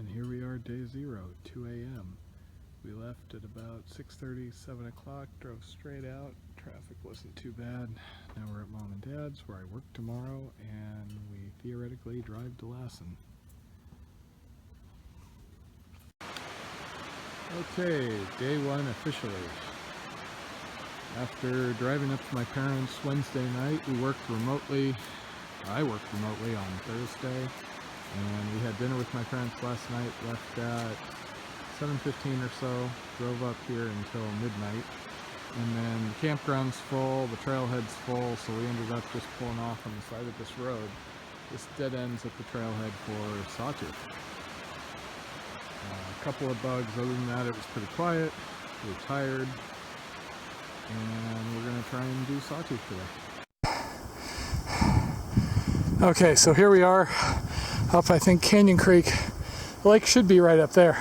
And here we are, day 0, 2 a.m. We left at about 6:30, 7 o'clock, drove straight out. Traffic wasn't too bad. Now we're at Mom and Dad's where I work tomorrow, and we theoretically drive to Lassen. Okay, day 1 officially. After driving up to my parents Wednesday night, we worked remotely. I worked remotely on Thursday. And we had dinner with my parents last night, left at 7:15 or so, drove up here until midnight. And then the campground's full, the trailhead's full, so we ended up just pulling off on the side of this road. This dead ends at the trailhead for Sawtooth. A couple of bugs, other than that it was pretty quiet, we were tired, and we're going to try and do Sawtooth today. Okay, so here we are. Up, I think, Canyon Creek. The lake should be right up there.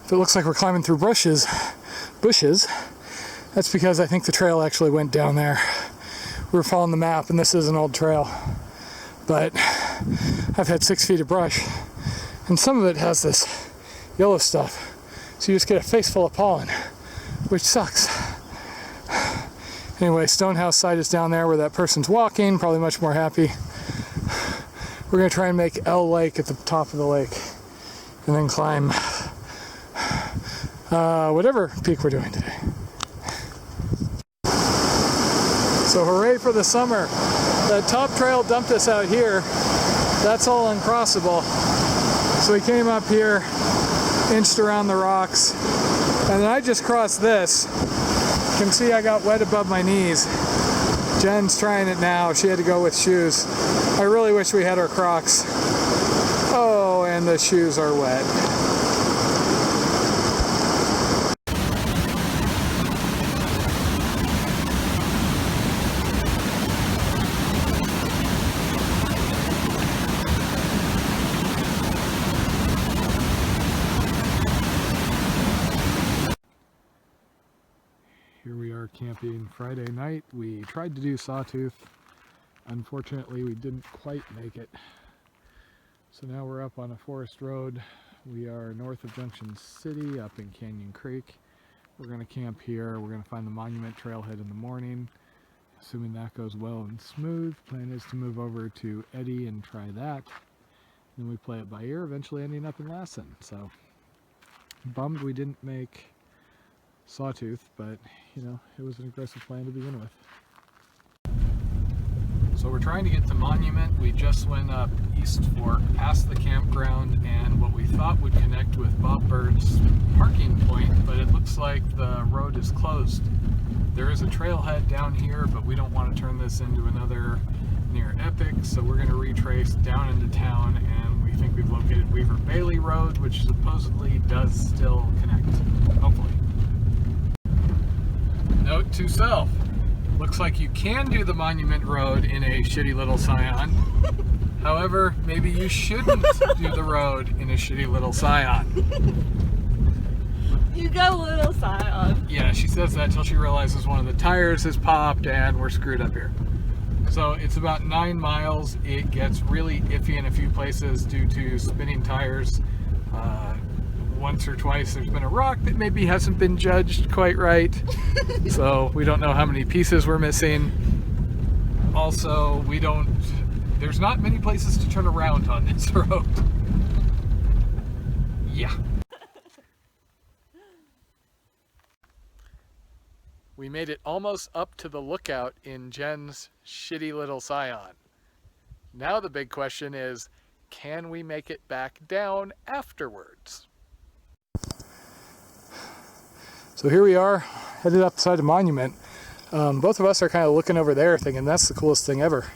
If it looks like we're climbing through bushes, that's because I think the trail actually went down there. We were following the map, and this is an old trail. But I've had 6 feet of brush, and some of it has this yellow stuff. So you just get a face full of pollen, which sucks. Anyway, Stonehouse site is down there where that person's walking, probably much more happy. We're going to try and make L Lake at the top of the lake and then climb whatever peak we're doing today. So hooray for the summer. The top trail dumped us out here. That's all uncrossable. So we came up here, inched around the rocks, and then I just crossed this. You can see I got wet above my knees. Jen's trying it now. She had to go with shoes. I really wish we had our Crocs. Oh, and the shoes are wet. Here we are camping Friday night. We tried to do Sawtooth. Unfortunately, we didn't quite make it. So now we're up on a forest road. We are north of Junction City, up in Canyon Creek. We're going to camp here. We're going to find the monument trailhead in the morning. Assuming that goes well and smooth, plan is to move over to Eddy and try that. Then we play it by ear, eventually ending up in Lassen. So, bummed we didn't make Sawtooth, but you know, it was an aggressive plan to begin with. So we're trying to get to Monument. We just went up East Fork, past the campground, and what we thought would connect with Bob Bird's parking point, but it looks like the road is closed. There is a trailhead down here, but we don't want to turn this into another near Epic, so we're going to retrace down into town, and we think we've located Weaver Bailey Road, which supposedly does still connect, hopefully. Note to self. Looks like you can do the Monument Road in a shitty little Scion. However, maybe you shouldn't do the road in a shitty little Scion. You go little Scion. Yeah, she says that till she realizes one of the tires has popped and we're screwed up here. So it's about 9 miles. It gets really iffy in a few places due to spinning tires. Once or twice there's been a rock that maybe hasn't been judged quite right. So we don't know how many pieces we're missing. Also, there's not many places to turn around on this road. Yeah. We made it almost up to the lookout in Jen's shitty little Scion. Now the big question is, can we make it back down afterwards? So here we are, headed up the side of Monument. Both of us are kind of looking over there thinking that's the coolest thing ever.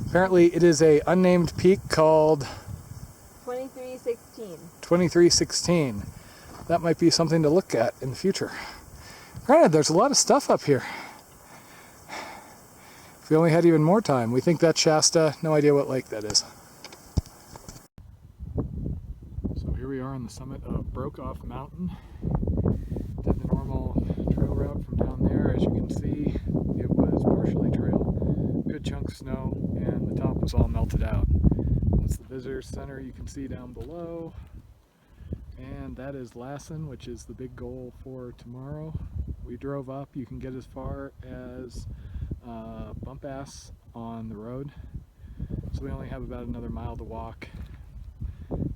Apparently it is a unnamed peak called 2316. 2316. That might be something to look at in the future. Granted, there's a lot of stuff up here. If we only had even more time. We think that's Shasta, no idea what lake that is. So here we are on the summit of Broke Off Mountain. Did the normal trail route from down there. As you can see, it was partially trail, good chunk of snow, and the top was all melted out. That's the visitor center you can see down below. And that is Lassen, which is the big goal for tomorrow. We drove up. You can get as far as Bump Ass on the road. So we only have about another mile to walk.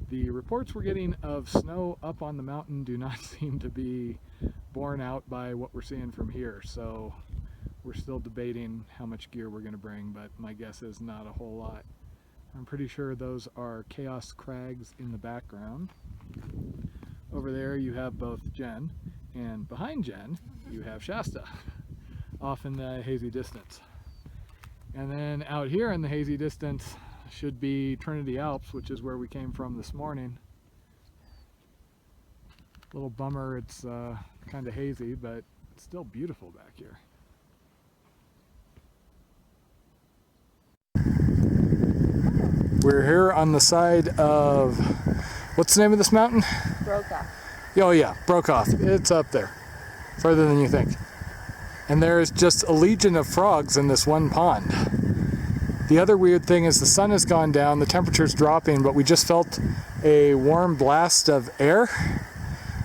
The reports we're getting of snow up on the mountain do not seem to be borne out by what we're seeing from here. So we're still debating how much gear we're going to bring, but my guess is not a whole lot. I'm pretty sure those are Chaos Crags in the background. Over there you have both Jen, and behind Jen you have Shasta, off in the hazy distance. And then out here in the hazy distance should be Trinity Alps, which is where we came from this morning. Little bummer, it's kind of hazy, but it's still beautiful back here. We're here on the side of, what's the name of this mountain? Broke-off. Oh yeah, Broke-off. It's up there, further than you think. And there's just a legion of frogs in this one pond. The other weird thing is the sun has gone down, the temperature's dropping, but we just felt a warm blast of air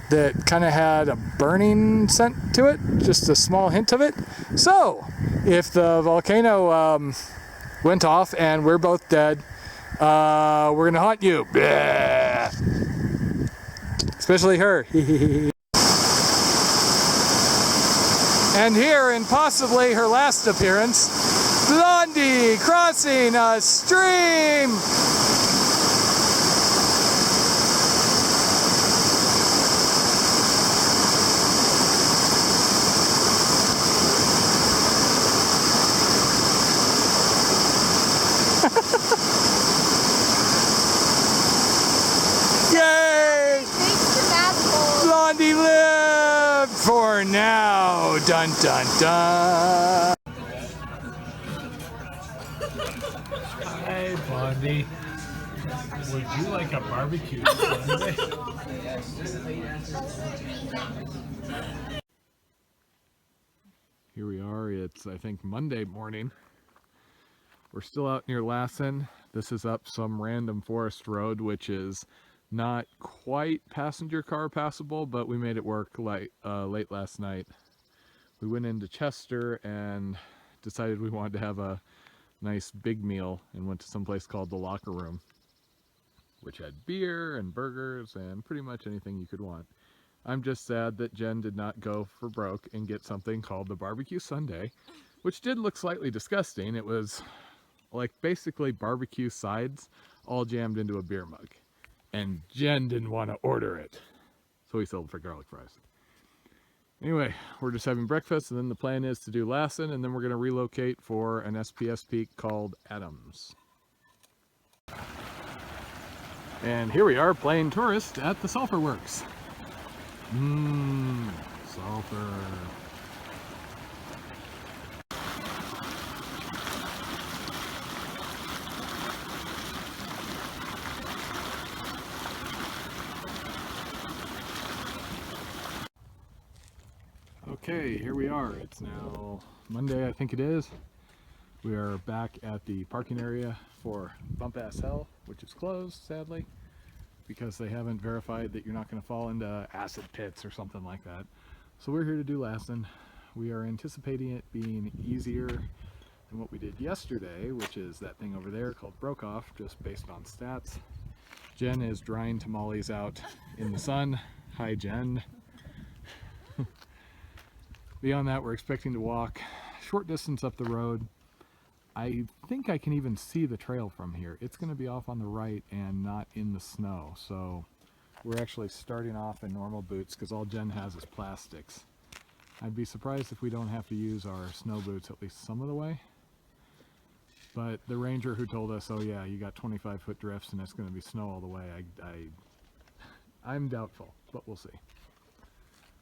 that kind of had a burning scent to it, just a small hint of it. So, if the volcano went off and we're both dead, we're gonna haunt you. Bleh. Especially her. And here, in possibly her last appearance, Blondie crossing a stream. Yay! Thanks to Matt. Blondie lived for now. Dun dun dun. Hey, Blondie. Would you like a barbecue Sunday? Here we are. It's, I think, Monday morning. We're still out near Lassen. This is up some random forest road, which is not quite passenger car passable, but we made it work late last night. We went into Chester and decided we wanted to have a nice big meal and went to some place called the Locker Room, which had beer and burgers and pretty much anything you could want. I'm just sad that Jen did not go for broke and get something called the barbecue sundae, which did look slightly disgusting. It was like basically barbecue sides all jammed into a beer mug. And Jen didn't want to order it, so we sold for garlic fries. Anyway, we're just having breakfast, and then the plan is to do Lassen, and then we're going to relocate for an SPS peak called Adams. And here we are playing tourist at the sulfur works. Sulfur. Okay, here we are. It's now Monday, I think it is. We are back at the parking area for Bump Ass Hell, which is closed, sadly, because they haven't verified that you're not going to fall into acid pits or something like that. So we're here to do Lassen. We are anticipating it being easier than what we did yesterday, which is that thing over there called Broke-off, just based on stats. Jen is drying tamales out in the sun. Hi, Jen. Beyond that, we're expecting to walk a short distance up the road. I think I can even see the trail from here. It's going to be off on the right and not in the snow. So we're actually starting off in normal boots because all Jen has is plastics. I'd be surprised if we don't have to use our snow boots at least some of the way. But the ranger who told us, oh yeah, you got 25-foot drifts and it's going to be snow all the way, I'm doubtful, but we'll see.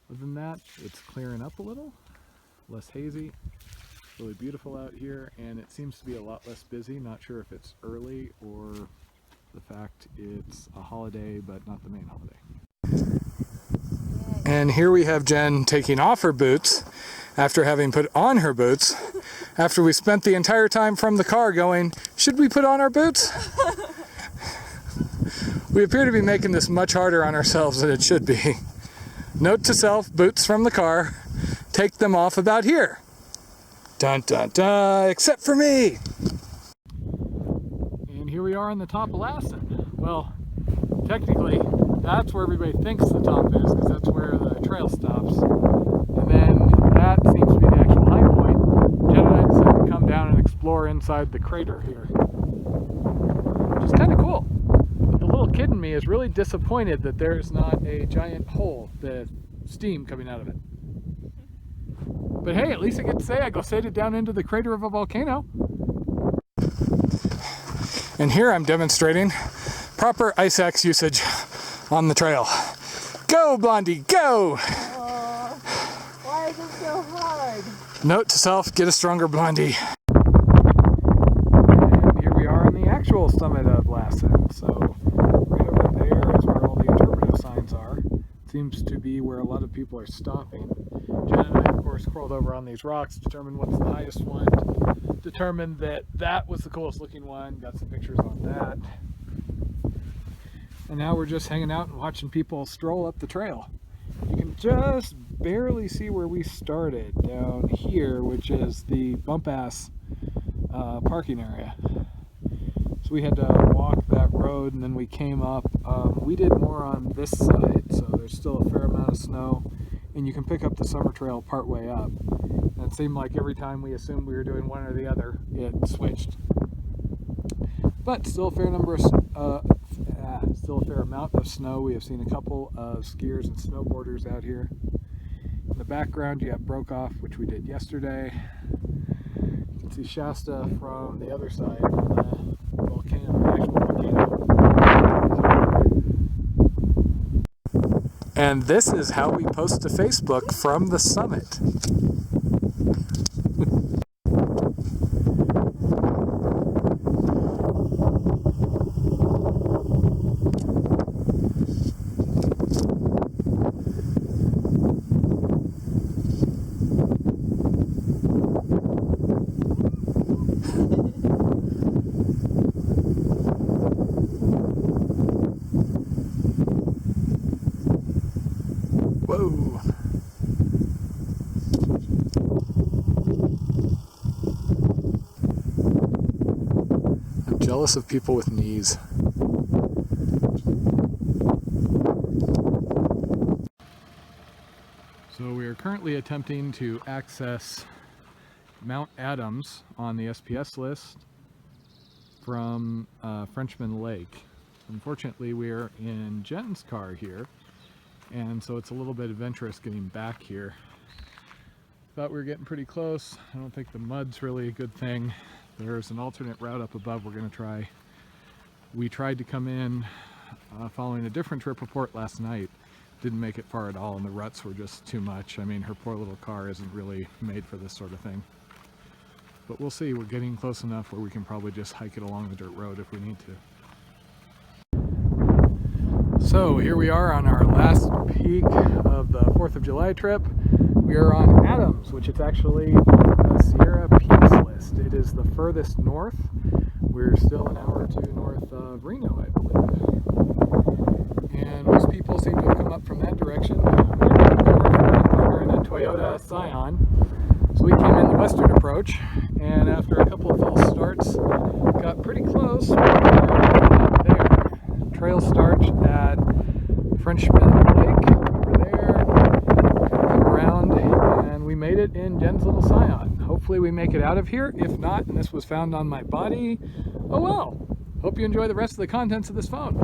Other than that, it's clearing up a little, less hazy, really beautiful out here, and it seems to be a lot less busy. Not sure if it's early or the fact it's a holiday, but not the main holiday. And here we have Jen taking off her boots after having put on her boots, after we spent the entire time from the car going, should we put on our boots? We appear to be making this much harder on ourselves than it should be. Note to self, boots from the car. Take them off about here. Dun dun dun, except for me. And here we are on the top of Lassen. Well, technically, that's where everybody thinks the top is, because that's where the trail stops. And then that seems to be the actual high point. Jen and I decided to come down and explore inside the crater here, which is kind of cool. But the little kid in me is really disappointed that there's not a giant hole, the steam coming out of it. But hey, at least I get to say I go sated down into the crater of a volcano. And here I'm demonstrating proper ice axe usage on the trail. Go, Blondie, go! Why is it so hard? Note to self, get a stronger Blondie. And here we are on the actual summit of Lassen. So right over there is where all the interpretive signs are. Seems to be where a lot of people are stopping. Jen and I, of course, crawled over on these rocks, determined what's the highest one, determined that that was the coolest looking one, got some pictures on that. And now we're just hanging out and watching people stroll up the trail. You can just barely see where we started down here, which is the bump-ass parking area. So we had to walk that road and then we came up. We did more on this side, so there's still a fair amount of snow, and you can pick up the summer trail part way up. And it seemed like every time we assumed we were doing one or the other, it switched. But still a fair number of still a fair amount of snow. We have seen a couple of skiers and snowboarders out here. In the background you have Broke-Off, which we did yesterday. You can see Shasta from the other side, the volcano, the actual volcano. And this is how we post to Facebook from the summit. Whoa. I'm jealous of people with knees. So we are currently attempting to access Mount Adams on the SPS list from Frenchman Lake. Unfortunately, we are in Jen's car here, and so it's a little bit adventurous getting back here. Thought we were getting pretty close. I don't think the mud's really a good thing. There's an alternate route up above we're going to try. We tried to come in following a different trip report last night. Didn't make it far at all, and the ruts were just too much. I mean, her poor little car isn't really made for this sort of thing. But we'll see. We're getting close enough where we can probably just hike it along the dirt road if we need to. So here we are on our last peak of the 4th of July trip. We are on Adams, which is actually on the Sierra Peaks list. It is the furthest north. We're still an hour or two north of Reno, I believe. And most people seem to have come up from that direction. We're in a Toyota Scion. So we came in the western approach, and after a couple of false starts, got pretty close. There. Trail starts at Frenchman Lake, over there, come around, and we made it in Jen's little Scion. Hopefully we make it out of here. If not, and this was found on my body, oh well. Hope you enjoy the rest of the contents of this phone.